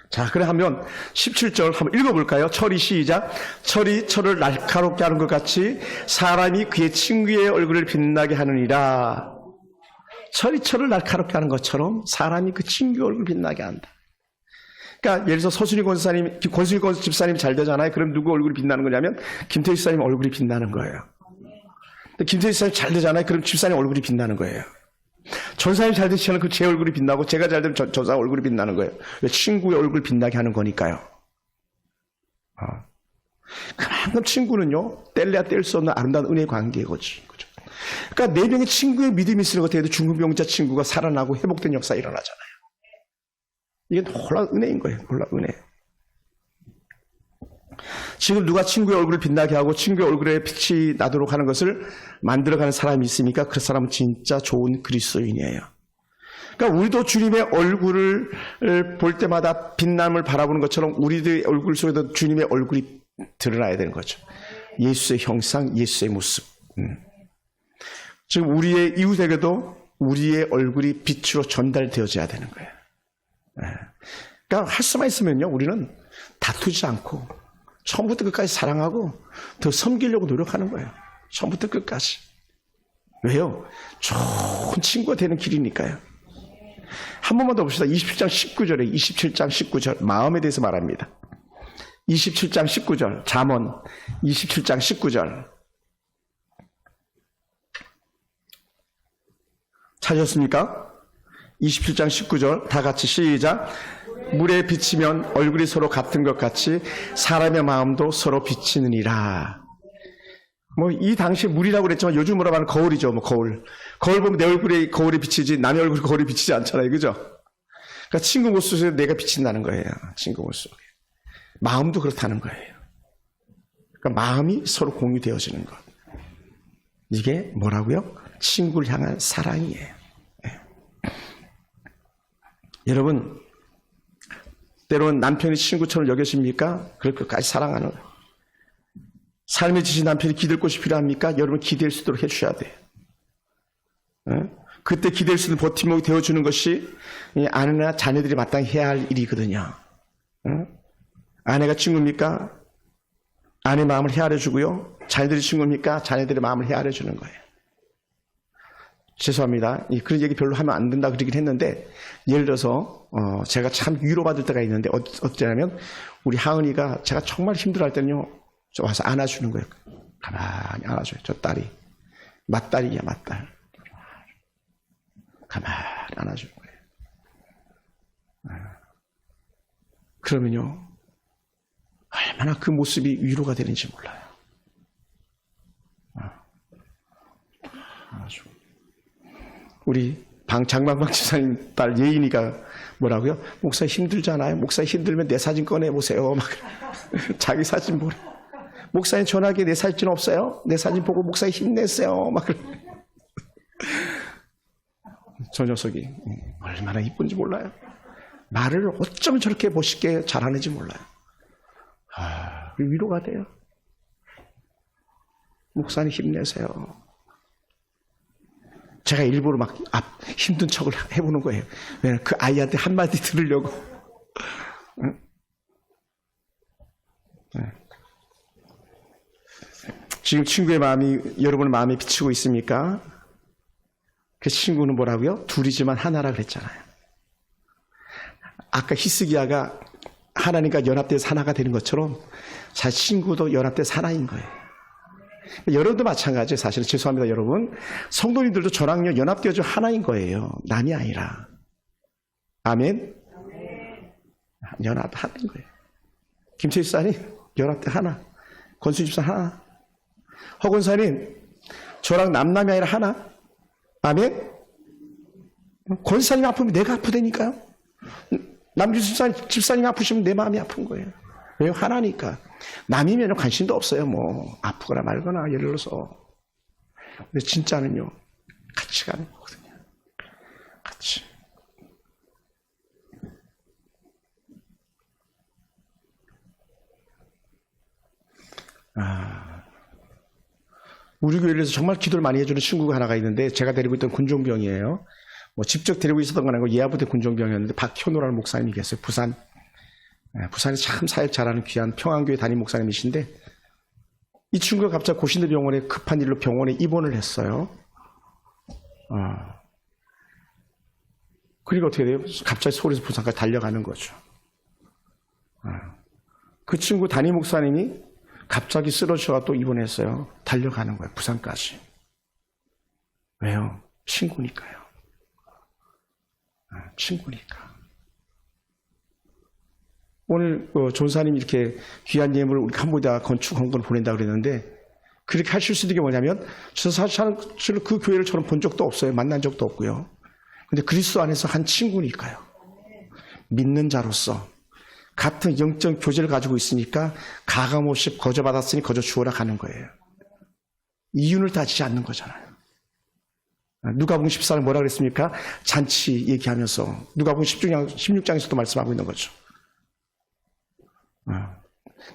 자, 그래 하면 17절 한번 읽어볼까요? 철이 시작. 철이 철을 날카롭게 하는 것 같이 사람이 그의 친구의 얼굴을 빛나게 하느니라. 철이 철을 날카롭게 하는 것처럼 사람이 그 친구의 얼굴을 빛나게 한다. 그러니까 예를 들어서 서순이 권사님, 권순이 집사님이 잘 되잖아요. 그럼 누구 얼굴이 빛나는 거냐면 김태희 집사님 얼굴이 빛나는 거예요. 김태희 집사님 잘 되잖아요. 그럼 집사님 얼굴이 빛나는 거예요. 전사님 잘 되시면 그 제 얼굴이 빛나고 제가 잘 되면 전사 얼굴이 빛나는 거예요. 친구의 얼굴 빛나게 하는 거니까요. 그만큼 친구는요, 뗄래야 뗄 수 없는 아름다운 은혜의 관계인 거지. 그죠? 그러니까 4명의 친구의 믿음이 있는 것 같아도 중풍병자 친구가 살아나고 회복된 역사가 일어나잖아요. 이게 놀라운 은혜인 거예요. 놀라운 은혜. 지금 누가 친구의 얼굴을 빛나게 하고 친구의 얼굴에 빛이 나도록 하는 것을 만들어가는 사람이 있습니까? 그 사람은 진짜 좋은 그리스도인이에요. 그러니까 우리도 주님의 얼굴을 볼 때마다 빛남을 바라보는 것처럼 우리들의 얼굴 속에도 주님의 얼굴이 드러나야 되는 거죠. 예수의 형상, 예수의 모습. 지금 우리의 이웃에게도 우리의 얼굴이 빛으로 전달되어져야 되는 거예요. 그러니까 할 수만 있으면요, 우리는 다투지 않고 처음부터 끝까지 사랑하고 더 섬기려고 노력하는 거예요. 처음부터 끝까지. 왜요? 좋은 친구가 되는 길이니까요. 한 번만 더 봅시다. 27장 19절에 27장 19절 마음에 대해서 말합니다. 27장 19절 잠언 27장 19절 찾으셨습니까? 27장 19절 다 같이 시작. 물에 비치면 얼굴이 서로 같은 것 같이 사람의 마음도 서로 비치느니라. 뭐 이 당시에 물이라고 그랬지만 요즘 뭐라 말하는 거울이죠. 뭐 거울 보면 내 얼굴에 거울이 비치지 남의 얼굴에 거울이 비치지 않잖아요. 그죠? 그러니까 친구 모습 속에 내가 비친다는 거예요. 친구 모습 속에. 마음도 그렇다는 거예요. 그러니까 마음이 서로 공유되어지는 것. 이게 뭐라고요? 친구를 향한 사랑이에요. 네. 여러분, 때로는 남편이 친구처럼 여겨집니까? 그럴 것까지 사랑하는 거예요. 삶에 지친 남편이 기댈 곳이 필요합니까? 여러분 기댈 수 있도록 해주셔야 돼요. 그때 기댈 수 있는 버팀목이 되어주는 것이 아내나 자녀들이 마땅히 해야 할 일이거든요. 아내가 친구입니까? 아내 마음을 헤아려주고요. 자녀들이 친구입니까? 자녀들의 마음을 헤아려주는 거예요. 죄송합니다. 그런 얘기 별로 하면 안 된다 그러긴 했는데 예를 들어서 제가 참 위로받을 때가 있는데 어쩌냐면 우리 하은이가 제가 정말 힘들어할 때는요. 와서 안아주는 거예요. 가만히 안아줘요. 저 딸이. 맏딸이야, 맏딸. 가만히 안아주는 거예요. 그러면요. 얼마나 그 모습이 위로가 되는지 몰라요. 안아주고. 우리 장방방 집사님 딸 예인이가 뭐라고요? 목사 힘들잖아요. 목사 힘들면 내 사진 꺼내보세요. 막 자기 사진 보래. 목사님 전화기에 내 사진 없어요? 내 사진 보고 목사님 힘내세요. 막 저 녀석이 얼마나 이쁜지 몰라요. 말을 어쩜 저렇게 멋있게 잘하는지 몰라요. 위로가 돼요. 목사님 힘내세요. 제가 일부러 막 힘든 척을 해보는 거예요. 왜냐면 그 아이한테 한마디 들으려고. 응? 네. 지금 친구의 마음이 여러분의 마음에 비치고 있습니까? 그 친구는 뭐라고요? 둘이지만 하나라 그랬잖아요. 아까 히스기야가 하나님과 연합돼서 하나가 되는 것처럼 자기 친구도 연합돼서 하나인 거예요. 여러분도 마찬가지예요. 사실은 죄송합니다 여러분. 성도님들도 저랑요 연합되어져 하나인 거예요. 남이 아니라. 아멘. 연합하는 거예요. 김채희 집사님 연합돼 하나. 권수 집사 하나. 허건사님 저랑 남남이 아니라 하나. 아멘. 권사님 아프면 내가 아프다니까요. 남주 집사님 아프시면 내 마음이 아픈 거예요. 왜요? 하나니까. 남이면 관심도 없어요. 뭐 아프거나 말거나 예를 들어서. 근데 진짜는요. 같이 가는 거거든요. 같이. 우리 교회에서 정말 기도를 많이 해주는 친구가 하나가 있는데 제가 데리고 있던 군종병이에요. 뭐 직접 데리고 있었던 건 아니고 예하부대 군종병이었는데 박현우라는 목사님이 계세요. 부산에 참 사역 잘하는 귀한 평안교회 담임 목사님이신데 이 친구가 갑자기 고신대병원에 급한 일로 병원에 입원을 했어요. 그리고 어떻게 돼요? 갑자기 서울에서 부산까지 달려가는 거죠. 그 친구 담임 목사님이 갑자기 쓰러져서 또 입원했어요. 달려가는 거예요. 부산까지. 왜요? 친구니까요. 친구니까. 오늘 전사님 이렇게 귀한 예물을 우리 캄보디아 건축 헌금을 보낸다고 그랬는데 그렇게 하실 수 있는 게 뭐냐면 저 사실 그 교회를 저는 본 적도 없어요. 만난 적도 없고요. 근데 그리스도 안에서 한 친구니까요. 믿는 자로서 같은 영적 교제를 가지고 있으니까 가감없이 거저받았으니 거저 주어라 가는 거예요. 이윤을 따지지 않는 거잖아요. 누가복음 14는 뭐라 그랬습니까? 잔치 얘기하면서 누가복음 16장에서도 말씀하고 있는 거죠.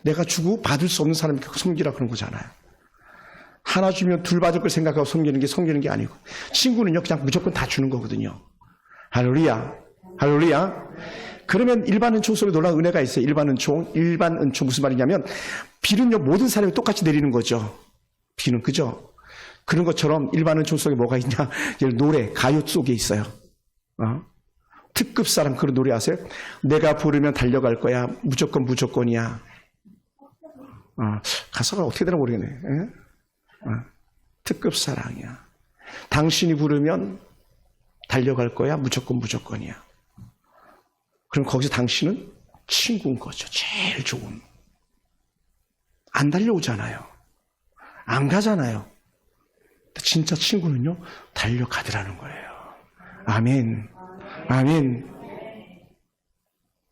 내가 주고 받을 수 없는 사람이 섬기라 그런 거잖아요. 하나 주면 둘 받을 걸 생각하고 섬기는 게 아니고 친구는요 그냥 무조건 다 주는 거거든요. 할렐루야. 할렐루야. 그러면 일반 은총 속에 놀라운 은혜가 있어요. 일반 은총 무슨 말이냐면 비는요 모든 사람이 똑같이 내리는 거죠. 비는 그죠? 그런 것처럼 일반 은총 속에 뭐가 있냐? 노래, 가요 속에 있어요. 특급 사람 그런 노래 아세요? 내가 부르면 달려갈 거야. 무조건이야. 가사가 어떻게 되나 모르겠네. 특급 사랑이야. 당신이 부르면 달려갈 거야. 무조건이야. 그럼 거기서 당신은 친구인 거죠. 제일 좋은. 안 달려오잖아요. 안 가잖아요. 진짜 친구는요, 달려가더라는 거예요. 아멘. 아멘.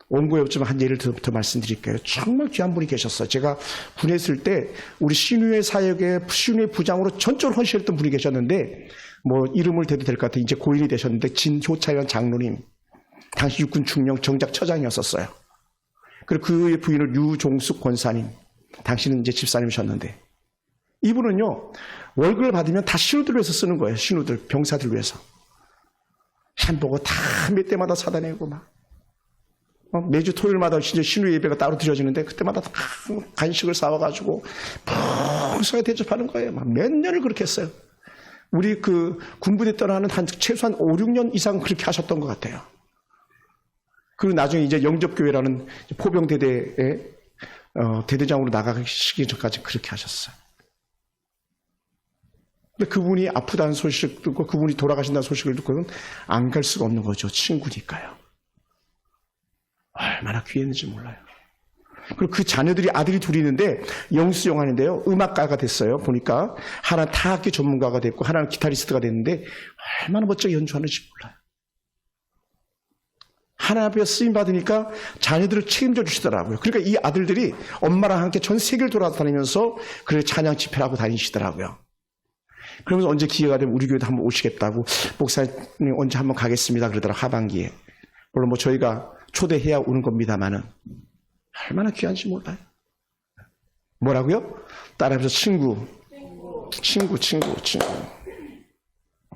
원고에 없지만 한 예를 더 말씀드릴게요. 정말 귀한 분이 계셨어요. 제가 군했을 때 우리 신유회 사역의 신유회 부장으로 전적으로 헌신했던 분이 계셨는데 뭐 이름을 대도 될 것 같아요. 이제 고인이 되셨는데 진효차이라는 장로님. 당시 육군 중령 정작 처장이었었어요. 그리고 그의 부인을 유종숙 권사님. 당시는 이제 집사님이셨는데 이분은요 월급을 받으면 다 신우들 위해서 쓰는 거예요. 신우들, 병사들 위해서. 햄버거 다 몇 대마다 사다 내고 막. 매주 토요일마다 이제 신우 예배가 따로 드려지는데 그때마다 다 간식을 사와가지고 평소에 대접하는 거예요. 막 몇 년을 그렇게 했어요. 우리 그 군부대 떠나는 한 최소한 5, 6년 이상 그렇게 하셨던 것 같아요. 그리고 나중에 이제 영접교회라는 포병대대에 대대장으로 나가시기 전까지 그렇게 하셨어요. 근데 그분이 아프다는 소식을 듣고 그분이 돌아가신다는 소식을 듣고는 안 갈 수가 없는 거죠. 친구니까요. 얼마나 귀했는지 몰라요. 그리고 그 자녀들이 아들이 둘이 있는데 영수영하는데요. 음악가가 됐어요. 보니까 하나는 타악기 전문가가 됐고 하나는 기타리스트가 됐는데 얼마나 멋지게 연주하는지 몰라요. 하나님 앞에 쓰임 받으니까 자녀들을 책임져 주시더라고요. 그러니까 이 아들들이 엄마랑 함께 전 세계를 돌아다니면서 그를 찬양 집회를 하고 다니시더라고요. 그러면서 언제 기회가 되면 우리 교회도 한번 오시겠다고 목사님 언제 한번 가겠습니다 그러더라고요. 하반기에. 물론 뭐 저희가 초대해야 오는 겁니다만은 얼마나 귀한지 몰라요. 뭐라고요? 따라하면서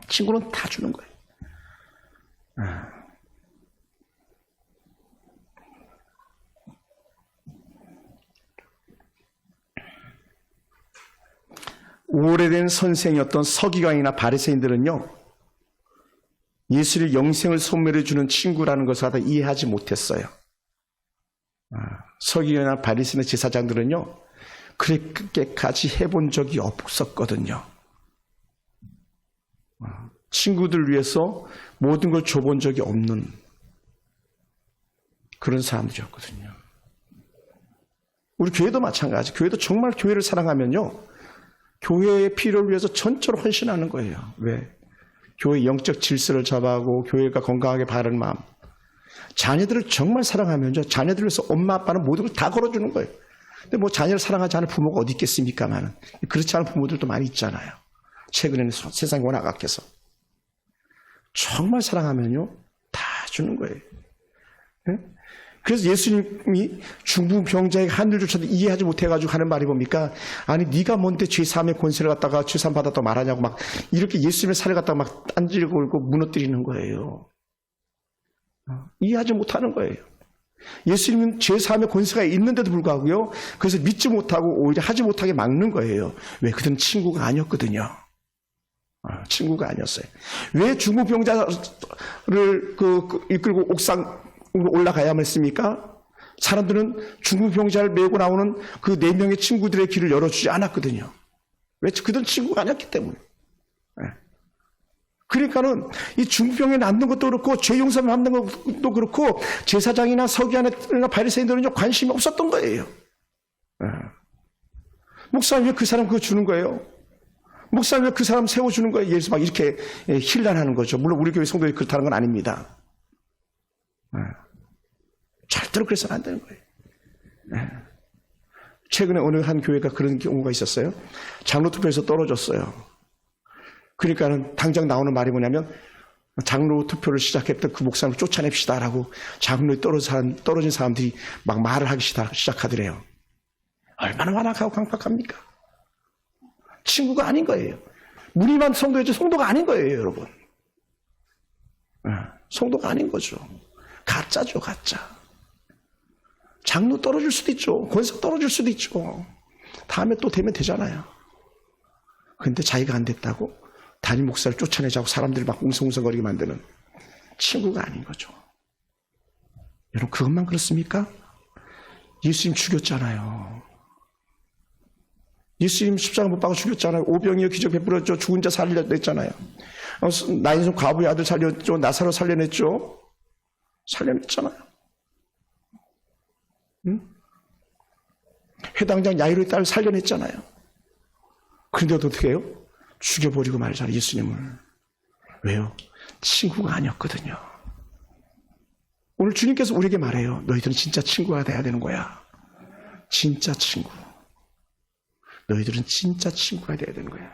친구는 다 주는 거예요. 오래된 선생이었던 서기관이나 바리새인들은요 예수를 영생을 선물해 주는 친구라는 것을 하다 이해하지 못했어요. 서기관이나 바리새인 제사장들은요 그렇게까지 해본 적이 없었거든요. 친구들 위해서 모든 걸 줘본 적이 없는 그런 사람들이었거든요. 우리 교회도 마찬가지. 교회도 정말 교회를 사랑하면요 교회의 필요를 위해서 전적으로 헌신하는 거예요. 왜? 교회 영적 질서를 잡아가고 교회가 건강하게 바른 마음. 자녀들을 정말 사랑하면요, 자녀들을 위해서 엄마 아빠는 모든 걸 다 걸어주는 거예요. 근데 뭐 자녀를 사랑하지 않은 부모가 어디 있겠습니까만, 그렇지 않은 부모들도 많이 있잖아요. 최근에는 세상이 워낙 악해서. 정말 사랑하면요, 다 주는 거예요. 네? 그래서 예수님이 중풍병자에게 한 일조차도 이해하지 못해가지고 하는 말이 뭡니까? 아니 네가 뭔데 죄사함의 권세를 갖다가 죄사함 받았다고 말하냐고 막 이렇게 예수님의 살을 갖다가 막 딴지를 걸고 무너뜨리는 거예요. 이해하지 못하는 거예요. 예수님은 죄사함의 권세가 있는데도 불구하고요, 그래서 믿지 못하고 오히려 하지 못하게 막는 거예요. 왜? 그들은 친구가 아니었거든요. 친구가 아니었어요. 왜 중풍병자를 이끌고 옥상 올라가야만 했습니까? 사람들은 중풍병자를 메고 나오는 그 4명의 친구들의 길을 열어주지 않았거든요. 왜? 그들은 친구가 아니었기 때문에. 그러니까는 이 중풍병에 남는 것도 그렇고 죄 용서 받는 것도 그렇고 제사장이나 서기관이나 바리새인들은 관심이 없었던 거예요. 목사님 왜 그 사람 그거 주는 거예요? 목사님 왜 그 사람 세워주는 거예요? 예수 막 이렇게 힐난하는 거죠. 물론 우리 교회 성도들이 그렇다는 건 아닙니다. 절대로 그래서는 안 되는 거예요. 최근에 어느 한 교회가 그런 경우가 있었어요. 장로 투표에서 떨어졌어요. 그러니까는 당장 나오는 말이 뭐냐면 장로 투표를 시작했던 그 목사님을 쫓아냅시다라고 장로에 떨어진 사람들이 막 말을 하기 시작하더래요. 얼마나 완악하고 강팍합니까? 친구가 아닌 거예요. 무리만 성도였지 성도가 아닌 거예요, 여러분. 성도가 아닌 거죠. 가짜죠, 가짜. 장로 떨어질 수도 있죠. 권석 떨어질 수도 있죠. 다음에 또 되면 되잖아요. 근데 자기가 안 됐다고 담임 목사를 쫓아내자고 사람들이 막 웅성웅성거리게 만드는 친구가 아닌 거죠. 여러분, 그것만 그렇습니까? 예수님 죽였잖아요. 예수님 십자가 못 박아 죽였잖아요. 오병이어 기적 베풀었죠. 죽은 자 살려냈잖아요. 나인손 과부의 아들 살렸죠. 나사로 살려냈죠. 살려냈잖아요. 응? 회당장 야이로의 딸 살려냈잖아요. 그런데도 어떻게 해요? 죽여버리고 말잖아요, 예수님을. 왜요? 친구가 아니었거든요. 오늘 주님께서 우리에게 말해요. 너희들은 진짜 친구가 돼야 되는 거야. 진짜 친구. 너희들은 진짜 친구가 돼야 되는 거야.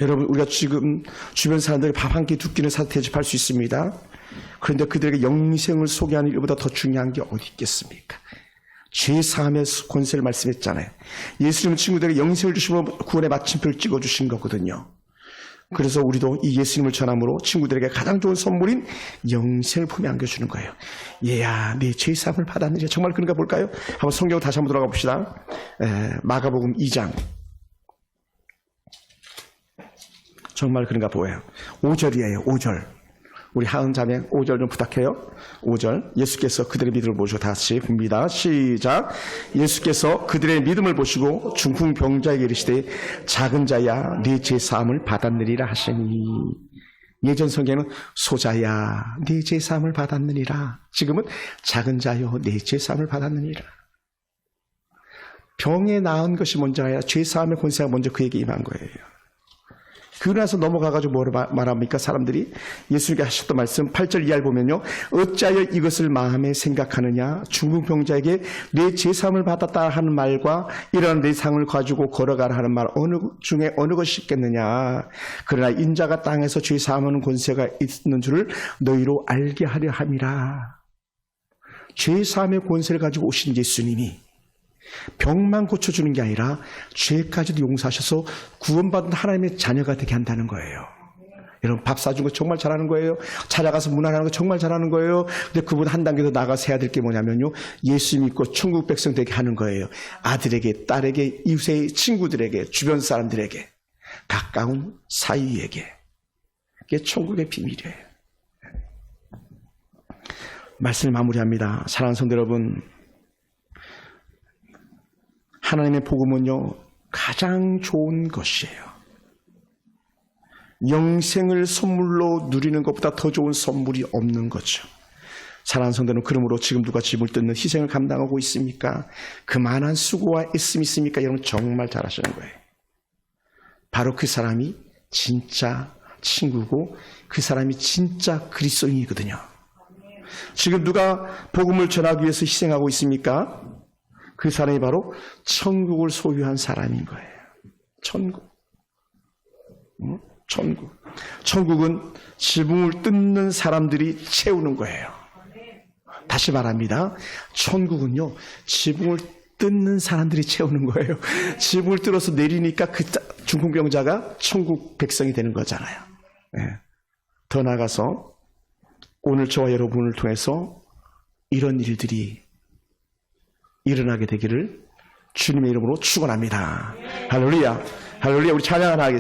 여러분, 우리가 지금 주변 사람들이 밥 한 끼 두 끼는 대접할 수 있습니다. 그런데 그들에게 영생을 소개하는 일보다 더 중요한 게 어디 있겠습니까? 죄사함의 권세를 말씀했잖아요. 예수님 친구들에게 영생을 주시므로 구원의 마침표를 찍어주신 거거든요. 그래서 우리도 이 예수님을 전함으로 친구들에게 가장 좋은 선물인 영생을 품에 안겨주는 거예요. 얘야, 내 죄사함을 받았느냐. 정말 그런가 볼까요? 한번 성경을 다시 한번 돌아가 봅시다. 마가복음 2장. 정말 그런가 보여요. 5절이에요. 5절. 우리 하은 자매 5절 좀 부탁해요. 5절. 예수께서 그들의 믿음을 보시고 다시 봅니다. 시작. 예수께서 그들의 믿음을 보시고 중풍병자에게 이르시되 작은 자야 네 죄사함을 받았느니라 하시니. 예전 성경에는 소자야 네 죄사함을 받았느니라. 지금은 작은 자여 네 죄사함을 받았느니라. 병에 나은 것이 먼저 아니라 죄사함의 권세가 먼저 그에게 임한 거예요. 그러고 나서 넘어가가지고 뭐를 말합니까? 사람들이 예수님께 하셨던 말씀 8절 이하를 보면요. 어찌하여 이것을 마음에 생각하느냐? 중풍병자에게 내 죄사함을 받았다 하는 말과 이런 내 상을 가지고 걸어가라 하는 말 중에 어느 것이 있겠느냐? 그러나 인자가 땅에서 죄사함하는 권세가 있는 줄을 너희로 알게 하려 함이라. 죄사함의 권세를 가지고 오신 예수님이 병만 고쳐주는 게 아니라 죄까지도 용서하셔서 구원받은 하나님의 자녀가 되게 한다는 거예요. 여러분, 밥 사준 거 정말 잘하는 거예요. 찾아가서 문안하는 거 정말 잘하는 거예요. 근데 그보다 한 단계 더 나아가서 해야 될 게 뭐냐면요, 예수 믿고 천국 백성 되게 하는 거예요. 아들에게, 딸에게, 이웃의 친구들에게, 주변 사람들에게, 가까운 사이에게. 그게 천국의 비밀이에요. 말씀을 마무리합니다. 사랑하는 성도 여러분, 하나님의 복음은요, 가장 좋은 것이에요. 영생을 선물로 누리는 것보다 더 좋은 선물이 없는 거죠. 사랑하는 성도는 그러므로 지금 누가 짐을 뜯는 희생을 감당하고 있습니까? 그만한 수고와 애씀이 있습니까? 여러분 정말 잘하시는 거예요. 바로 그 사람이 진짜 친구고 그 사람이 진짜 그리스도인이거든요. 지금 누가 복음을 전하기 위해서 희생하고 있습니까? 그 사람이 바로 천국을 소유한 사람인 거예요. 천국. 천국. 천국은 지붕을 뜯는 사람들이 채우는 거예요. 다시 말합니다. 천국은요, 지붕을 뜯는 사람들이 채우는 거예요. 지붕을 뜯어서 내리니까 그 중풍병자가 천국 백성이 되는 거잖아요. 네. 더 나아가서 오늘 저와 여러분을 통해서 이런 일들이 일어나게 되기를 주님의 이름으로 축원합니다. 할렐루야. 할렐루야. 우리 찬양 하나 하겠습니다.